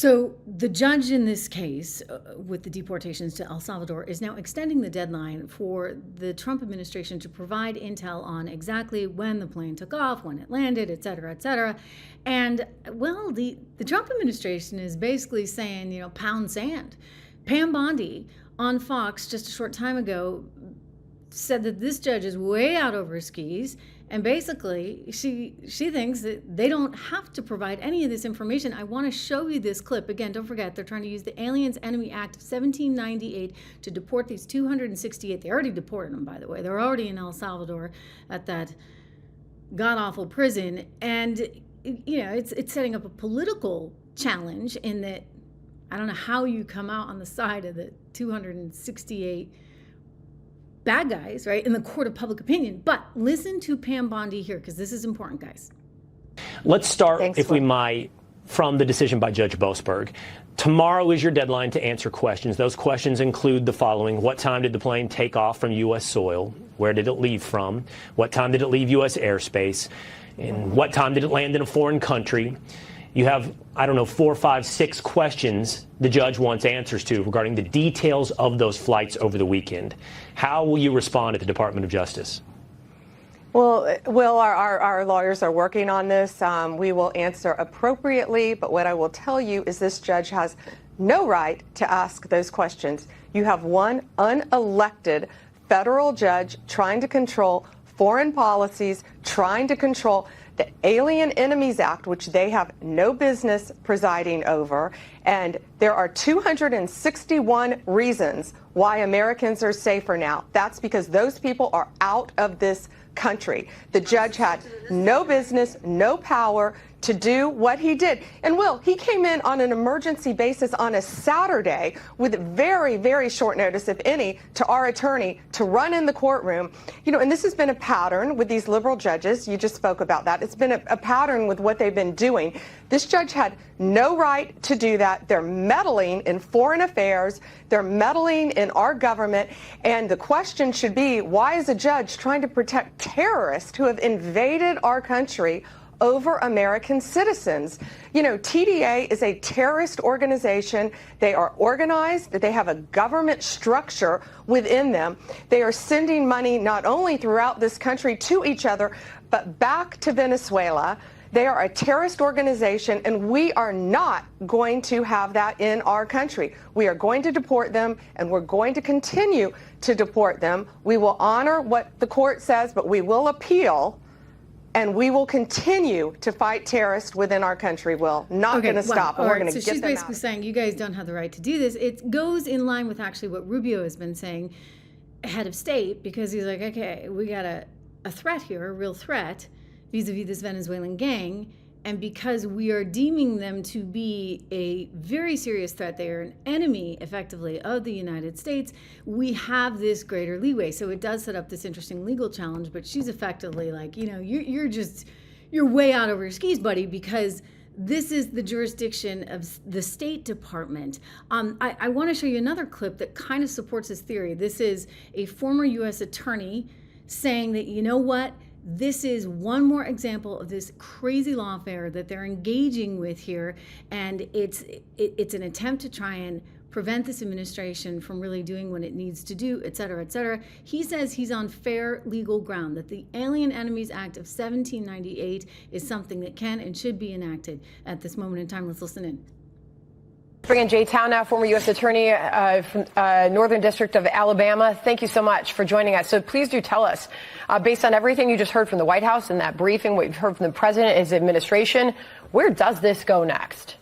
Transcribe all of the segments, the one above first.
So the judge in this case with the deportations to El Salvador is now extending the deadline for the Trump administration to provide intel on exactly when the plane took off, when it landed, et cetera, et cetera. And, well, the Trump administration is basically saying, pound sand. Pam Bondi on Fox just a short time ago said that this judge is way out over his skis, and basically she thinks that they don't have to provide any of this information. I want to show you this clip. Again, don't forget, they're trying to use the Aliens Enemy Act of 1798 to deport these 268. They already deported them, by the way. They're already in El Salvador at that god-awful prison. And, it's setting up a political challenge in that I don't know how you come out on the side of the 268 bad guys, right, in the court of public opinion. But listen to Pam Bondi here, because this is important, guys. Let's start, if we might, from the decision by Judge Boasberg. Tomorrow is your deadline to answer questions. Those questions include the following: what time did the plane take off from U.S. soil? Where did it leave from? What time did it leave U.S. airspace? And what time did it land in a foreign country? You have, 4, 5, 6 questions the judge wants answers to regarding the details of those flights over the weekend. How will you respond at the Department of Justice? Well, our lawyers are working on this. We will answer appropriately, but what I will tell you is this judge has no right to ask those questions. You have one unelected federal judge trying to control foreign policies, trying to control the Alien Enemies Act, which they have no business presiding over. And there are 261 reasons why Americans are safer now. That's because those people are out of this country. The judge had no business, no power to do what he did. And he came in on an emergency basis on a Saturday with very, very short notice, if any, to our attorney to run in the courtroom. And this has been a pattern with these liberal judges. You just spoke about that. It's been a pattern with what they've been doing. This judge had no right to do that. They're meddling in foreign affairs. They're meddling in our government. And the question should be, why is a judge trying to protect terrorists who have invaded our country over American citizens? TDA is a terrorist organization. They are organized, they have a government structure within them. They are sending money not only throughout this country to each other, but back to Venezuela. They are a terrorist organization, and we are not going to have that in our country. We are going to deport them, and we're going to continue to deport them. We will honor what the court says, but we will appeal. And we will continue to fight terrorists within our country, not going to stop. And we're going to get them out. So she's basically saying you guys don't have the right to do this. It goes in line with actually what Rubio has been saying, head of state, because he's like, okay, we got a threat here, a real threat, vis-a-vis this Venezuelan gang. And because we are deeming them to be a very serious threat, they are an enemy, effectively, of the United States, we have this greater leeway. So it does set up this interesting legal challenge, but she's effectively like, you're way out over your skis, buddy, because this is the jurisdiction of the State Department. I want to show you another clip that kind of supports this theory. This is a former U.S. attorney saying that, you know what? This is one more example of this crazy lawfare that they're engaging with here, and it's an attempt to try and prevent this administration from really doing what it needs to do, et cetera, et cetera. He says he's on fair legal ground, that the Alien Enemies Act of 1798 is something that can and should be enacted at this moment in time. Let's listen in. Bring in Jay Town, former U.S. Attorney from Northern District of Alabama. Thank you so much for joining us. So please do tell us, based on everything you just heard from the White House and that briefing, what you've heard from the president and his administration, where does this go next?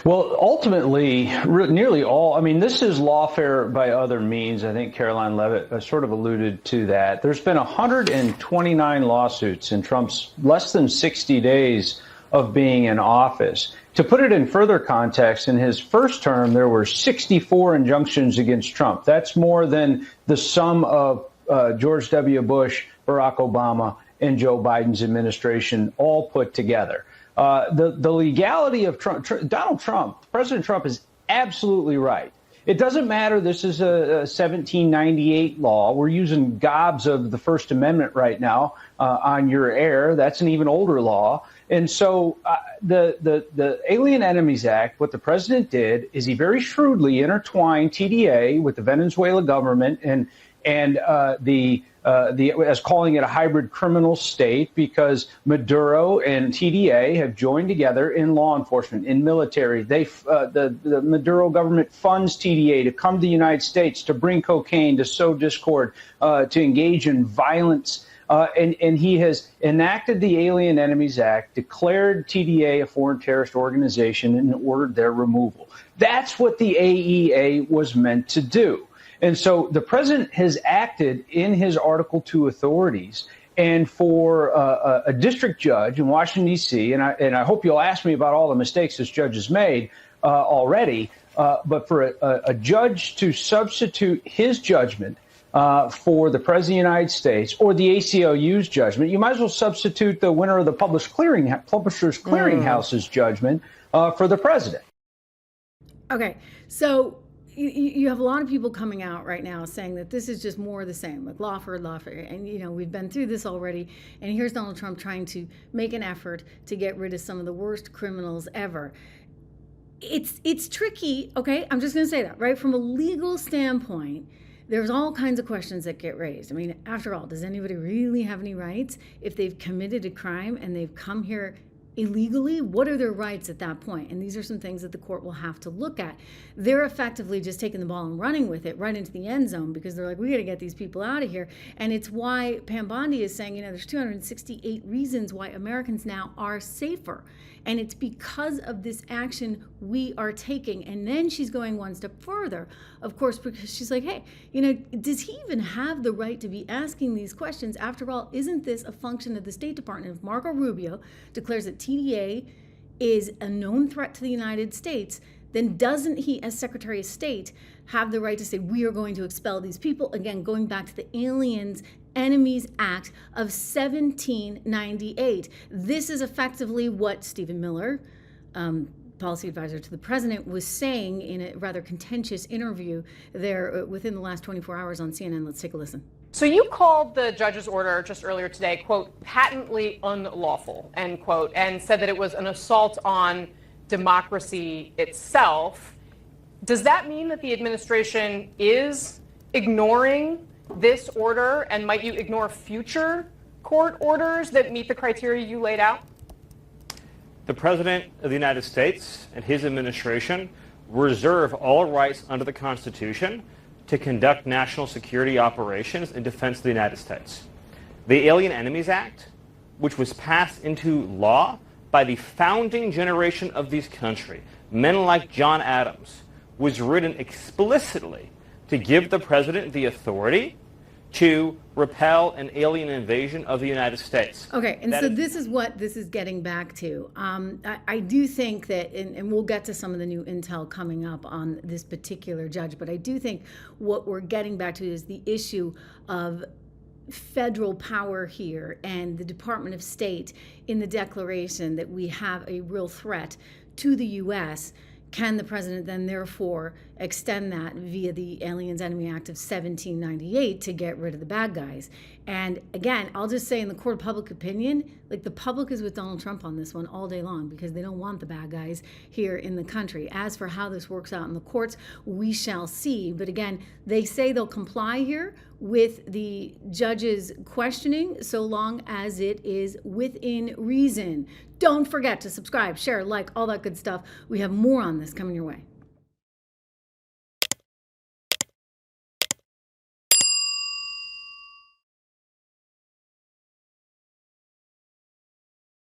Well, ultimately, nearly all, this is lawfare by other means. I think Caroline Leavitt sort of alluded to that. There's been 129 lawsuits in Trump's less than 60 days of being in office. To put it in further context, in his first term, there were 64 injunctions against Trump. That's more than the sum of George W. Bush, Barack Obama, and Joe Biden's administration all put together. The legality of Trump, Donald Trump, President Trump is absolutely right. It doesn't matter. This is a 1798 law. We're using gobs of the First Amendment right now on your air. That's an even older law. And so the Alien Enemies Act, what the president did is he very shrewdly intertwined TDA with the Venezuela government and as calling it a hybrid criminal state, because Maduro and TDA have joined together in law enforcement, in military. The Maduro government funds TDA to come to the United States, to bring cocaine, to sow discord, to engage in violence. And he has enacted the Alien Enemies Act, declared TDA a foreign terrorist organization, and ordered their removal. That's what the AEA was meant to do. And so the president has acted in his Article 2 authorities. And for a district judge in Washington, D.C., and I hope you'll ask me about all the mistakes this judge has made already, but for a judge to substitute his judgment for the President of the United States or the ACLU's judgment, you might as well substitute the winner of the Publishers Clearinghouse's judgment for the president. Okay, so you have a lot of people coming out right now saying that this is just more of the same, like lawfare, and we've been through this already, and here's Donald Trump trying to make an effort to get rid of some of the worst criminals ever. It's tricky, okay? I'm just going to say that, right? From a legal standpoint, there's all kinds of questions that get raised. I mean, after all, does anybody really have any rights if they've committed a crime and they've come here illegally? What are their rights at that point? And these are some things that the court will have to look at. They're effectively just taking the ball and running with it right into the end zone, because they're like, we got to get these people out of here. And it's why Pam Bondi is saying, there's 268 reasons why Americans now are safer. And it's because of this action we are taking. And then she's going one step further, of course, because she's like, hey, does he even have the right to be asking these questions? After all, isn't this a function of the State Department? If Marco Rubio declares that TDA is a known threat to the United States, then doesn't he, as Secretary of State, have the right to say, we are going to expel these people? Again, going back to the Aliens Enemies Act of 1798. This is effectively what Stephen Miller, policy advisor to the president, was saying in a rather contentious interview there within the last 24 hours on CNN. Let's take a listen. So you called the judge's order just earlier today, quote, patently unlawful, end quote, and said that it was an assault on democracy itself. Does that mean that the administration is ignoring this order, and might you ignore future court orders that meet the criteria you laid out? The President of the United States and his administration reserve all rights under the Constitution to conduct national security operations in defense of the United States. The Alien Enemies Act, which was passed into law by the founding generation of this country, men like John Adams, was written explicitly to give the president the authority to repel an alien invasion of the United States. Okay, and so this is what this is getting back to. I do think that, and we'll get to some of the new intel coming up on this particular judge, but I do think what we're getting back to is the issue of federal power here and the Department of State in the declaration that we have a real threat to the U.S. Can the president then therefore extend that via the Aliens Enemy Act of 1798 to get rid of the bad guys? And again, I'll just say in the court of public opinion, like the public is with Donald Trump on this one all day long because they don't want the bad guys here in the country. As for how this works out in the courts, we shall see. But again, they say they'll comply here with the judge's questioning so long as it is within reason. Don't forget to subscribe, share, like, all that good stuff. We have more on this coming your way.